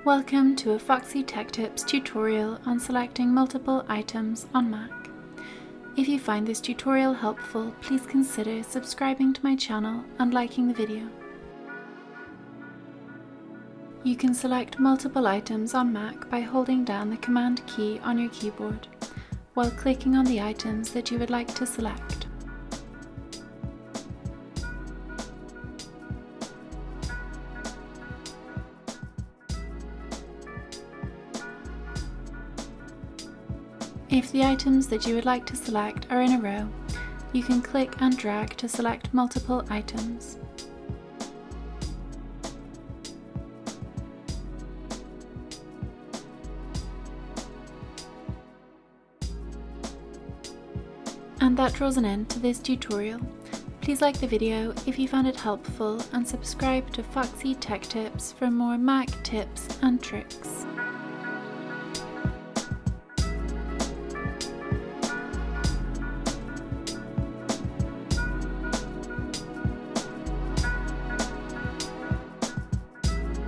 Welcome to a Foxy Tech Tips tutorial on selecting multiple items on Mac. If you find this tutorial helpful, please consider subscribing to my channel and liking the video. You can select multiple items on Mac by holding down the Command key on your keyboard, while clicking on the items that you would like to select. If the items that you would like to select are in a row, you can click and drag to select multiple items. And that draws an end to this tutorial. Please like the video if you found it helpful and subscribe to Foxy Tech Tips for more Mac tips and tricks.